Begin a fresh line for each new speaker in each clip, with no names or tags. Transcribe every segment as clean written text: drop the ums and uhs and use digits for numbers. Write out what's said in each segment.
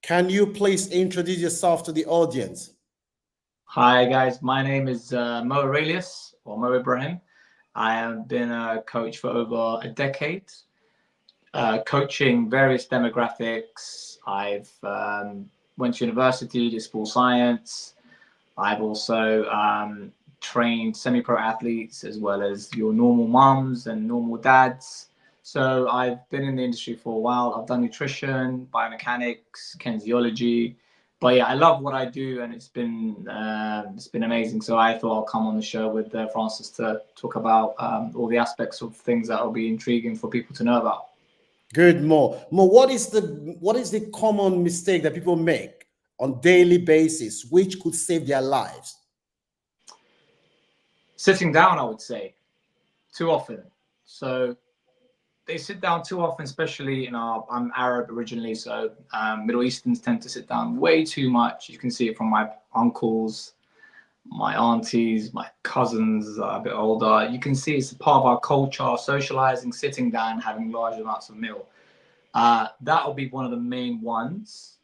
Can you please introduce yourself to the audience?
Hi guys, my name is Mo Aurelius or Mo Ibrahim. I have been a coach for over a decade, coaching various demographics. I've went to university, did sports science. I've also trained semi-pro athletes as well as your normal moms and normal dads. So I've been in the industry for a while. I've done nutrition, biomechanics, kinesiology. But yeah, I love what I do, and it's been amazing. So I thought I'll come on the show with Francis to talk about all the aspects of things that will be intriguing for people to know about.
Good, Mo. Mo, what is the common mistake that people make on daily basis, which could save their lives?
Sitting down, I would say, too often. So they sit down too often, especially I'm Arab originally, so Middle Easterns tend to sit down way too much. You can see it from my uncles, my aunties, my cousins that are a bit older. You can see it's a part of our culture, socializing, sitting down, having large amounts of meal. That will be one of the main ones.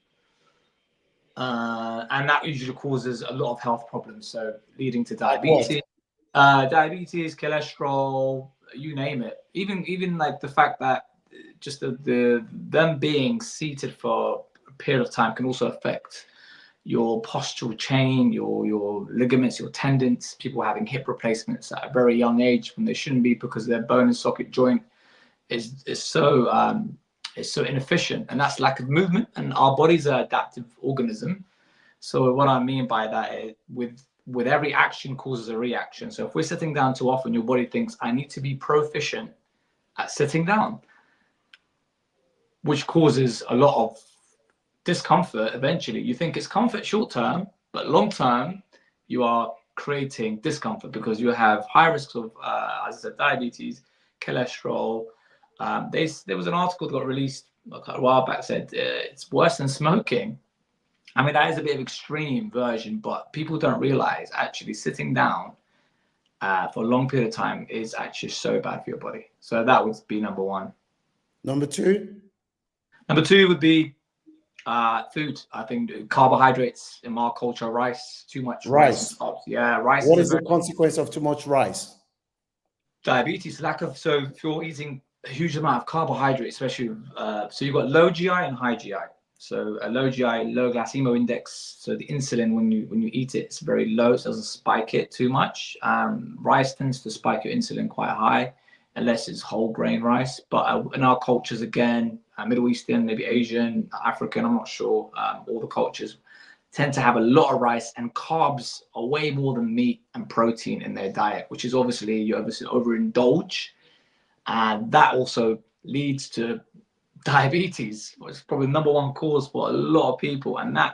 And that usually causes a lot of health problems, so leading to
What?
diabetes, cholesterol, you name it. Even like the fact that just the them being seated for a period of time can also affect your postural chain, your ligaments, your tendons. People having hip replacements at a very young age when they shouldn't be because their bone and socket joint is so inefficient, and that's lack of movement. And our body's an adaptive organism. So what I mean by that is with every action causes a reaction. So if we're sitting down too often, your body thinks I need to be proficient at sitting down, which causes a lot of discomfort eventually. You think it's comfort short term, but long term, you are creating discomfort because you have high risks of, as I said, diabetes, cholesterol. There was an article that got released a while back said it's worse than smoking. I mean, that is a bit of extreme version, but people don't realize actually sitting down for a long period of time is actually so bad for your body. So that would be number one.
Number two?
Number two would be food. I think carbohydrates in our culture, rice, too much rice and
Rice.
carbs. Yeah, rice
What
is a
is the
very
consequence of too much rice?
diabetes, lack of. So if you're eating a huge amount of carbohydrates, especially, so you've got low GI and high GI. So a low GI, low glycemic index. So the insulin when you eat it, it's very low, so it doesn't spike it too much. Rice tends to spike your insulin quite high, unless it's whole grain rice. But in our cultures, again, Middle Eastern, maybe Asian, African, I'm not sure. All the cultures tend to have a lot of rice, and carbs are way more than meat and protein in their diet, which is obviously you obviously overindulge, and that also leads to diabetes. It's probably the number one cause for a lot of people, and I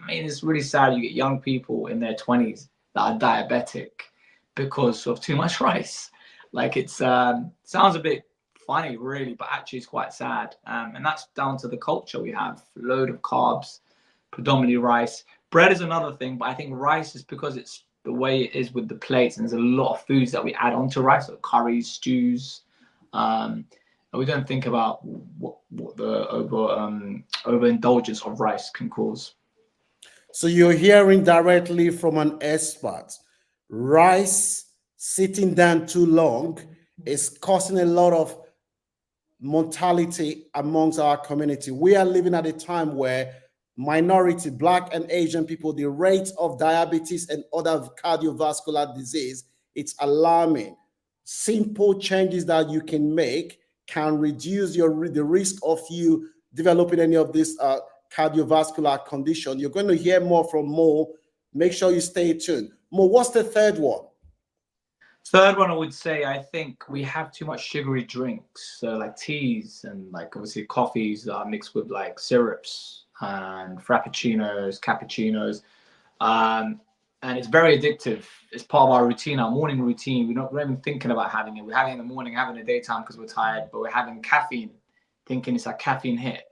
mean, it's really sad. You get young people in their 20s that are diabetic because of too much rice. Like it's sounds a bit funny, really, but actually it's quite sad. And that's down to the culture we have. Load of carbs, predominantly rice. Bread is another thing, but I think rice is because it's the way it is with the plates, and there's a lot of foods that we add onto rice, like curries, stews. And we don't think about what the overindulgence of rice can cause.
So you're hearing directly from an expert. Rice sitting down too long is causing a lot of mortality amongst our community. We are living at a time where minority, Black and Asian people, the rate of diabetes and other cardiovascular disease, it's alarming. Simple changes that you can make can reduce the risk of you developing any of this cardiovascular condition. You're going to hear more from Mo. Make sure you stay tuned. Mo, what's the third one?
Third one, I would say, I think we have too much sugary drinks, so like teas and like obviously coffees that are mixed with like syrups and frappuccinos, cappuccinos, and it's very addictive. It's part of our routine, our morning routine. We're not even thinking about having it. We're having it in the morning, having it in the daytime because we're tired, but we're having caffeine, thinking it's a caffeine hit.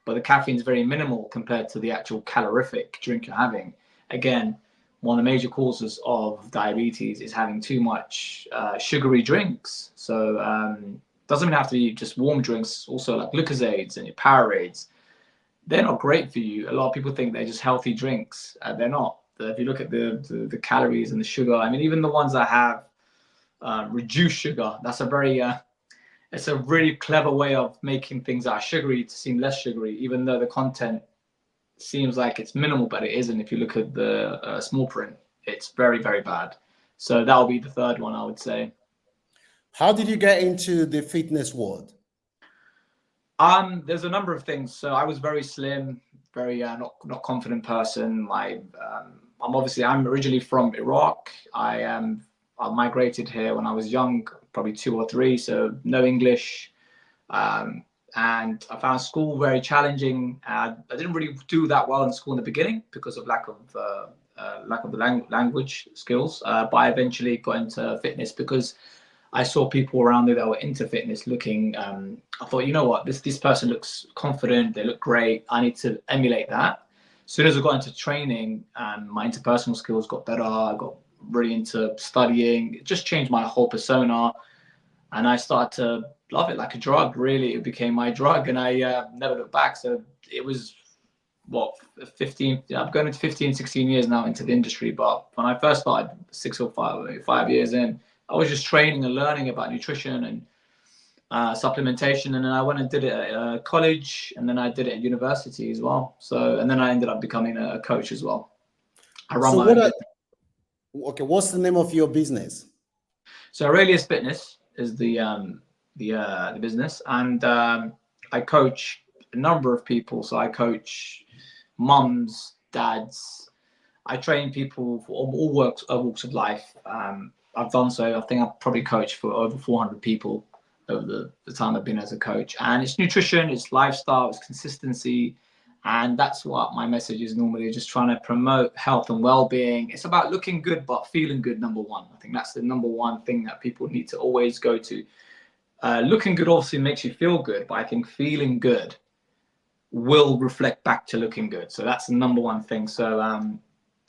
But the caffeine is very minimal compared to the actual calorific drink you're having. Again, one of the major causes of diabetes is having too much sugary drinks. So doesn't even have to be just warm drinks, also like Lucozades and your Powerades. they're not great for you. A lot of people think they're just healthy drinks. They're not. If you look at the calories and the sugar, I mean, even the ones that have reduced sugar, that's a very it's a really clever way of making things that are sugary to seem less sugary, even though the content seems like it's minimal, but it isn't. If you look at the small print, it's very, very bad. So that'll be the third one, I would say.
How did you get into the fitness world?
There's a number of things. So I was very slim, very not confident person. I'm originally from Iraq. I migrated here when I was young, probably 2 or 3, so no English. And I found school very challenging. I didn't really do that well in school in the beginning because of lack of the language skills. But I eventually got into fitness because I saw people around me that were into fitness looking. I thought, you know what, this person looks confident. They look great. I need to emulate that. As soon as I got into training, my interpersonal skills got better. I got really into studying. It just changed my whole persona, and I started to love it like a drug. Really, it became my drug, and I never looked back. So it was what 15. I'm going into 15, 16 years now into the industry. But when I first started, 5 years in, I was just training and learning about nutrition and supplementation, and then I went and did it at college, and then I did it at university as well. So, and then I ended up becoming a coach as well. I run
So
my own business.
okay, what's the name of your business?
So Aurelius Fitness is the business, and I coach a number of people. So I coach mums, dads. I train people for all walks of life. I've done so. I think I've probably coached for over 400 people over the time I've been as a coach. And it's nutrition, it's lifestyle, it's consistency. And that's what my message is normally, just trying to promote health and well-being. It's about looking good, but feeling good, number one. I think that's the number one thing that people need to always go to. Looking good obviously makes you feel good, but I think feeling good will reflect back to looking good. So that's the number one thing. So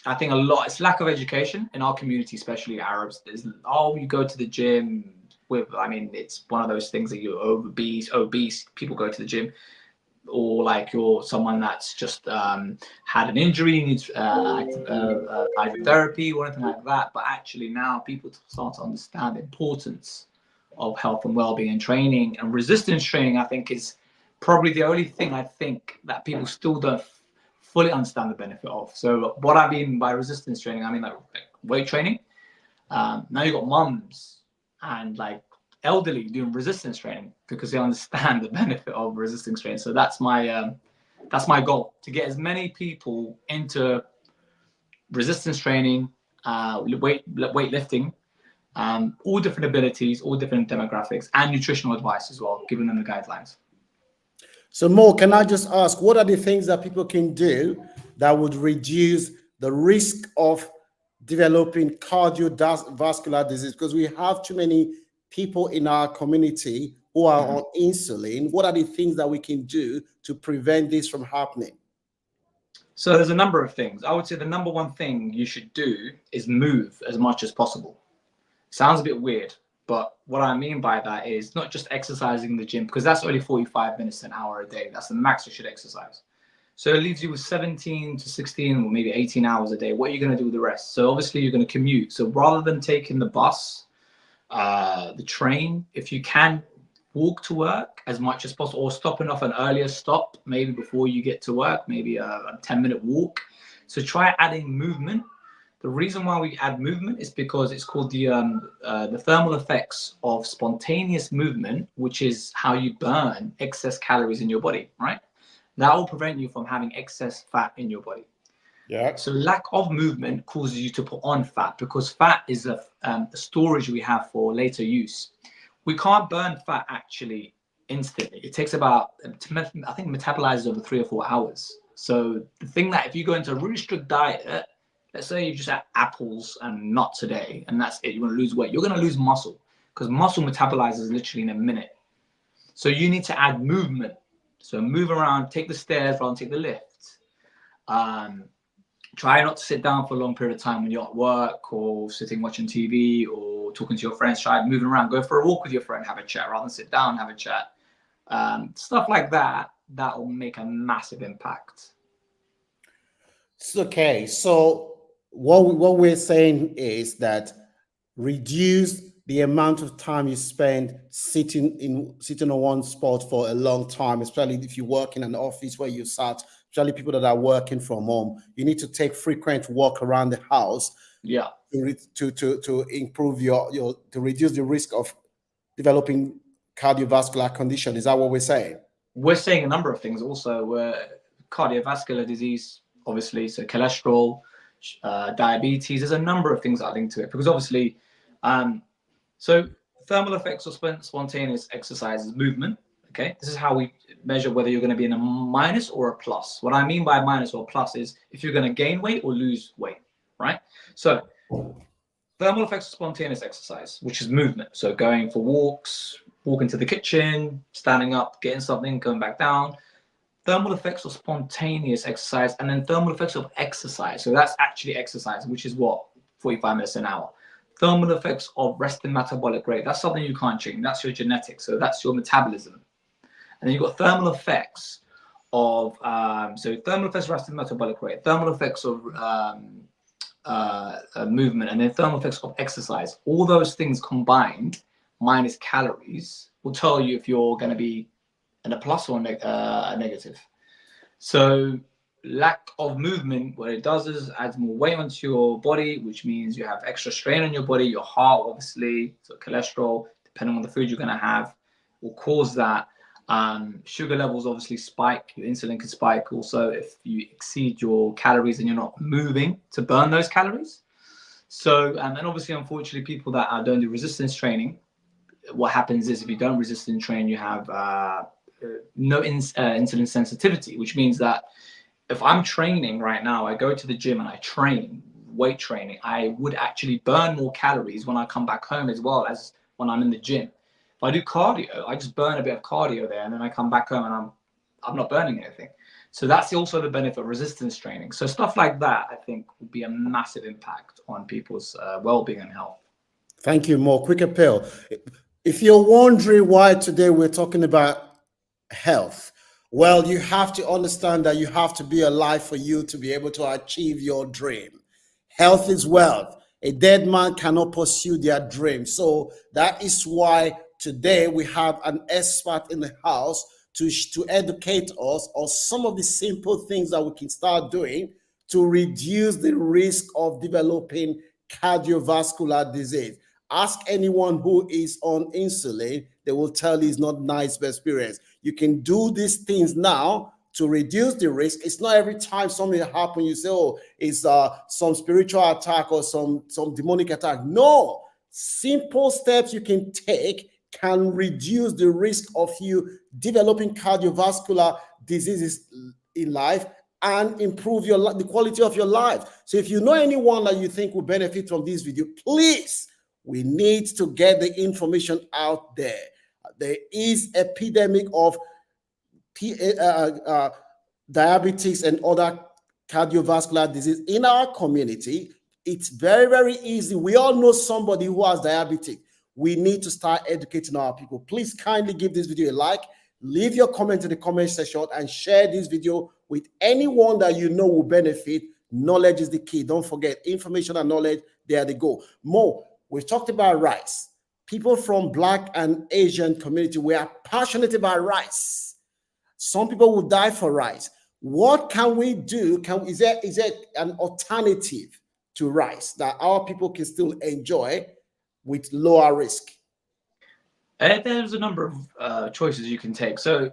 I think it's lack of education in our community, especially Arabs. You go to the gym it's one of those things that you're obese, people go to the gym, or like you're someone that's just had an injury, needs hydrotherapy or anything like that. But actually now people start to understand the importance of health and well-being and training, and resistance training, I think, is probably the only thing I think that people still don't fully understand the benefit of. So what I mean by resistance training, I mean like weight training. Now you've got mums and like elderly doing resistance training because they understand the benefit of resistance training. So that's my goal, to get as many people into resistance training, weightlifting, all different abilities, all different demographics, and nutritional advice as well, giving them the guidelines.
So Mo, can I just ask, what are the things that people can do that would reduce the risk of developing cardiovascular disease? Because we have too many people in our community who are on insulin. What are the things that we can do to prevent this from happening?
So there's a number of things. I would say the number one thing you should do is move as much as possible. Sounds a bit weird, but what I mean by that is not just exercising in the gym, because that's only 45 minutes to an hour a day. That's the max you should exercise. So it leaves you with 17 to 16 or maybe 18 hours a day. What are you going to do with the rest? So obviously you're going to commute. So rather than taking the bus, the train, if you can, walk to work as much as possible, or stopping off an earlier stop, maybe before you get to work, maybe a 10-minute walk. So try adding movement. The reason why we add movement is because it's called the thermal effects of spontaneous movement, which is how you burn excess calories in your body, right? That will prevent you from having excess fat in your body.
Yeah.
So lack of movement causes you to put on fat, because fat is a storage we have for later use. We can't burn fat actually instantly. It takes about, I think, metabolizes over 3 or 4 hours. So the thing that if you go into a really strict diet, let's say you just had apples and nuts a day, and that's it, you want to lose weight, you're going to lose muscle, because muscle metabolizes literally in a minute. So you need to add movement. So move around, take the stairs rather than take the lift. Try not to sit down for a long period of time when you're at work or sitting watching TV or talking to your friends. Try moving around. Go for a walk with your friend, have a chat rather than sit down and have a chat. Stuff like that that will make a massive impact.
Okay, so what we're saying is that reduce the amount of time you spend sitting on one spot for a long time, especially if you work in an office where you sat, especially people that are working from home. You need to take frequent walk around the house
Yeah.
to improve your to reduce the risk of developing cardiovascular condition. Is that what we're saying?
We're saying a number of things also. Cardiovascular disease, obviously, so cholesterol, diabetes. There's a number of things that are linked to it because obviously, so thermal effects of spontaneous exercise is movement. Okay, this is how we measure whether you're going to be in a minus or a plus. What I mean by minus or plus is if you're going to gain weight or lose weight, right? So thermal effects of spontaneous exercise, which is movement. So going for walks, walking to the kitchen, standing up, getting something, going back down. Thermal effects of spontaneous exercise, and then thermal effects of exercise. So that's actually exercise, which is what? 45 minutes an hour. Thermal effects of resting metabolic rate. That's something you can't change. That's your genetics. So that's your metabolism. And then you've got thermal effects of, so thermal effects of resting metabolic rate, thermal effects of movement, and then thermal effects of exercise. All those things combined minus calories will tell you if you're going to be in a plus or a negative. So lack of movement, what it does is adds more weight onto your body, which means you have extra strain on your body, your heart, obviously, so cholesterol, depending on the food you're going to have, will cause that. Sugar levels obviously spike, your insulin can spike also if you exceed your calories and you're not moving to burn those calories. So, and obviously, unfortunately, people that don't do resistance training, what happens is if you don't resistance train, you have no insulin sensitivity, which means that if I'm training right now, I go to the gym and I train, weight training, I would actually burn more calories when I come back home as well as when I'm in the gym. If I do cardio, I just burn a bit of cardio there and then I come back home and I'm not burning anything. So that's also the benefit of resistance training. So stuff like that, I think, will be a massive impact on people's well-being and health.
Thank you. More quick appeal. If you're wondering why today we're talking about health, well, you have to understand that you have to be alive for you to be able to achieve your dream. Health is wealth. A dead man cannot pursue their dream. So that is why today we have an expert in the house to educate us on some of the simple things that we can start doing to reduce the risk of developing cardiovascular disease. Ask anyone who is on insulin, they will tell you it's not nice experience. You can do these things now to reduce the risk. It's not every time something happens, you say, oh, it's some spiritual attack or some demonic attack. No, simple steps you can take can reduce the risk of you developing cardiovascular diseases in life and improve the quality of your life. So if you know anyone that you think will benefit from this video, please, we need to get the information out there. There is epidemic of diabetes and other cardiovascular disease in our community. It's very, very easy. We all know somebody who has diabetes. We need to start educating our people. Please kindly give this video a like, leave your comment in the comment section, and share this video with anyone that you know will benefit. Knowledge is the key. Don't forget, information and knowledge, they are the goal. More, we've talked about rice. People from Black and Asian community, we are passionate about rice. Some people will die for rice. What can we do? Is there an alternative to rice that our people can still enjoy with lower risk?
There's a number of choices you can take. So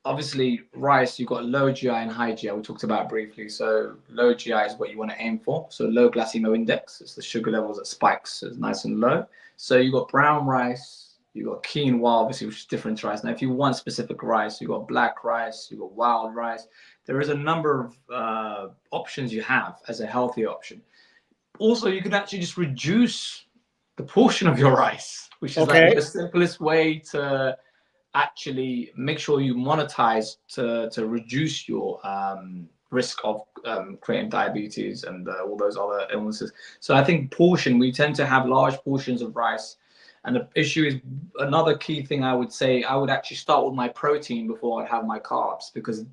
obviously rice, you've got low GI and high GI, we talked about briefly. So low GI is what you want to aim for. So low glycemic index, it's the sugar levels that spikes, so it's nice and low. So you've got brown rice, you've got quinoa, obviously, which is different to rice. Now, if you want specific rice, you've got black rice, you've got wild rice. There is a number of options you have as a healthy option. Also, you can actually just reduce the portion of your rice, which is like the simplest way to actually make sure you monetize to reduce your risk of creating diabetes and all those other illnesses. So I think we tend to have large portions of rice And the issue is, another key thing I would say, I would actually start with my protein before I'd have my carbs, because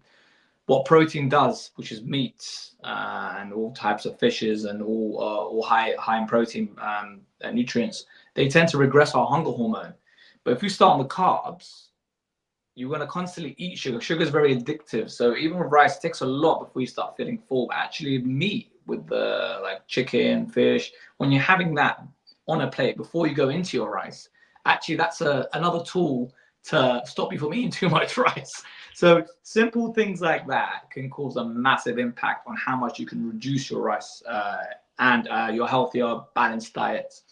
what protein does, which is meat and all types of fishes and all high in protein nutrients, they tend to regress our hunger hormone. But if you start on the carbs, you're going to constantly eat sugar. Sugar is very addictive. So even with rice, it takes a lot before you start feeling full. Actually, meat with the like chicken, fish, when you're having that on a plate before you go into your rice, actually that's another tool to stop you from eating too much rice. So simple things like that can cause a massive impact on how much you can reduce your rice and your healthier, balanced diets.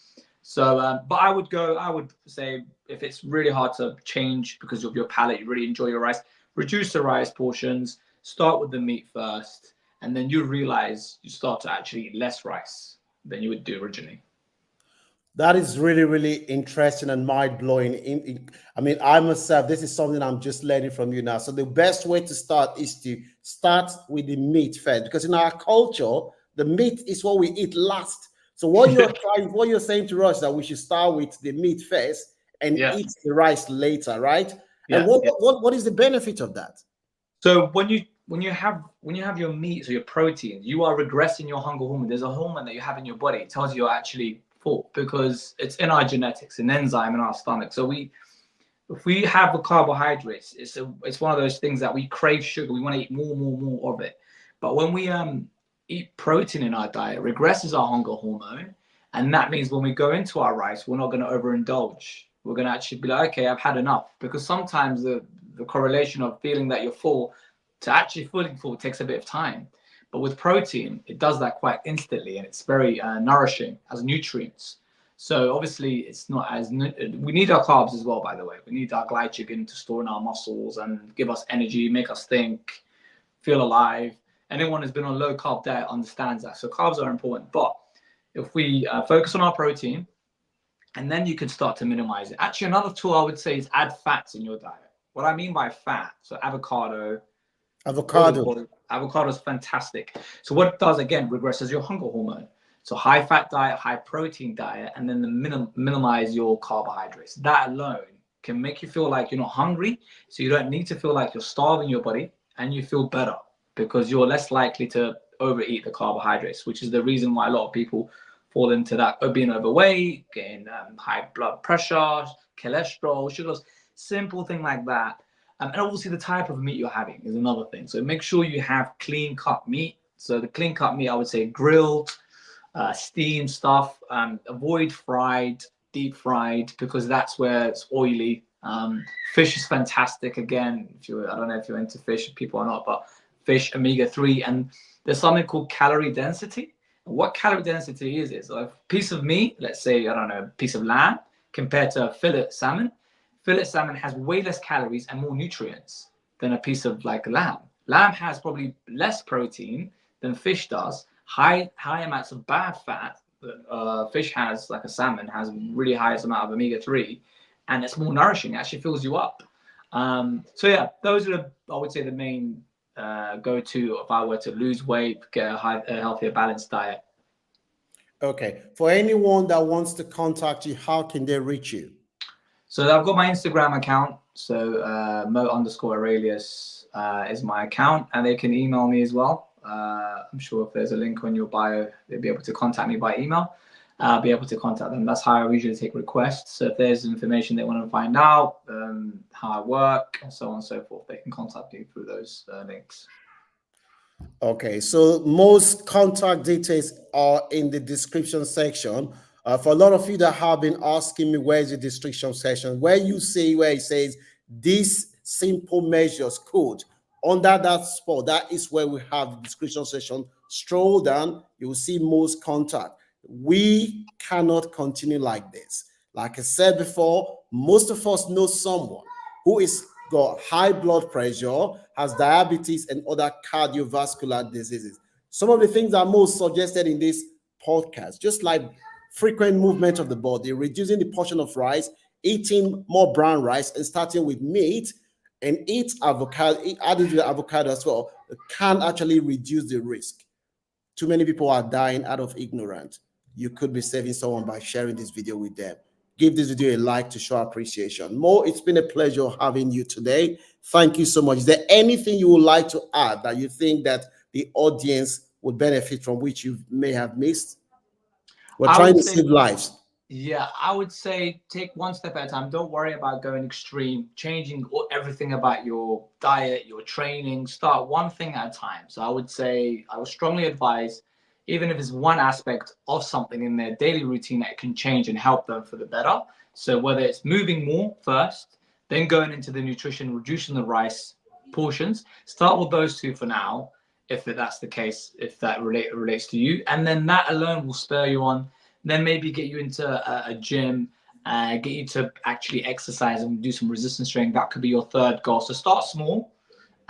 So, but I would say, if it's really hard to change because of your palate, you really enjoy your rice, reduce the rice portions, start with the meat first, and then you realize you start to actually eat less rice than you would do originally.
That is really, really interesting and mind blowing. I mean, I myself, this is something I'm just learning from you now. So the best way to start is to start with the meat first, because in our culture, the meat is what we eat last. So what you're saying to us, that we should start with the meat first and
Yeah.
eat the rice later, right? And
Yeah.
what is the benefit of that?
So when you have your meat or your protein, you are regressing your hunger hormone. There's a hormone that you have in your body. It tells you you're actually full because it's in our genetics, an enzyme in our stomach. So if we have the carbohydrates, it's one of those things that we crave sugar. We want to eat more of it. But when we eat protein in our diet, it regresses our hunger hormone, and that means when we go into our rice, we're not going to overindulge. We're going to actually be like, okay, I've had enough, because sometimes the correlation of feeling that you're full to actually feeling full takes a bit of time. But with protein, it does that quite instantly, and it's very nourishing as nutrients. So obviously, it's not as we need our carbs as well. By the way, we need our glycogen to store in our muscles and give us energy, make us think, feel alive. Anyone who's been on a low carb diet understands that. So carbs are important, but if we focus on our protein, and then you can start to minimize it. Actually, another tool I would say is add fats in your diet. What I mean by fat, so avocado, olive
Avocado.
oil. Avocado is fantastic. So what it does, again, regresses your hunger hormone. So high fat diet, high protein diet, and then minimize your carbohydrates. That alone can make you feel like you're not hungry. So you don't need to feel like you're starving your body, and you feel better because you're less likely to overeat the carbohydrates, which is the reason why a lot of people fall into that, being overweight, getting high blood pressure, cholesterol, sugars, simple thing like that. And obviously the type of meat you're having is another thing. So make sure you have clean cut meat. So the clean cut meat, I would say grilled, steamed stuff. Avoid fried, deep fried, because that's where it's oily. Fish is fantastic. Again, I don't know if you're into fish, people are not, but fish, omega-3, and there's something called calorie density. And what calorie density is a piece of meat, let's say, I don't know, a piece of lamb compared to a fillet salmon. Fillet salmon has way less calories and more nutrients than a piece of like lamb. Lamb has probably less protein than fish does, high amounts of bad fat. Fish has, like a salmon, has really highest amount of omega-3, and it's more nourishing. It actually fills you up. So yeah, those are I would say the main go-to if I were to lose weight, get a healthier, balanced diet.
Okay. For anyone that wants to contact you, how can they reach you?
So I've got my Instagram account. So Mo_Aurelius is my account, and they can email me as well. I'm sure if there's a link on your bio, they'll be able to contact me by email. I'll be able to contact them. That's how I usually take requests. So if there's information they want to find out, how I work, and so on and so forth, they can contact me through those links.
Okay, so most contact details are in the description section. For a lot of you that have been asking me, where's the description section, where you see where it says these simple measures could, under that spot, that is where we have the description section. Stroll down, you will see most contact. We cannot continue like this. Like I said before, most of us know someone who is got high blood pressure, has diabetes, and other cardiovascular diseases. Some of the things that are most suggested in this podcast, just like frequent movement of the body, reducing the portion of rice, eating more brown rice, and starting with meat, and eat avocado, adding to the avocado as well, can actually reduce the risk. Too many people are dying out of ignorance. You could be saving someone by sharing this video with them. give this video a like to show appreciation. Mo, it's been a pleasure having you today. Thank you so much. Is there anything you would like to add that you think that the audience would benefit from, which you may have missed? We're trying to save lives.
Yeah, I would say take one step at a time. Don't worry about going extreme, changing everything about your diet, your training. Start one thing at a time. So I would say, I would strongly advise, even if it's one aspect of something in their daily routine that can change and help them for the better. So whether it's moving more first, then going into the nutrition, reducing the rice portions, start with those two for now, if that's the case, if that relates to you. And then that alone will spur you on. Then maybe get you into a gym, get you to actually exercise and do some resistance training. That could be your third goal. So start small,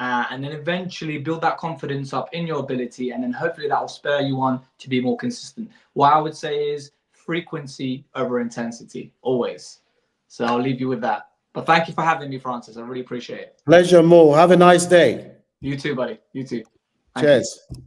and then eventually build that confidence up in your ability, and then hopefully that will spur you on to be more consistent. What I would say is frequency over intensity, always. So I'll leave you with that. But thank you for having me, Francis. I really appreciate it.
Pleasure, Mo. Have a nice day.
You too, buddy. You too. Thank
Cheers.
you.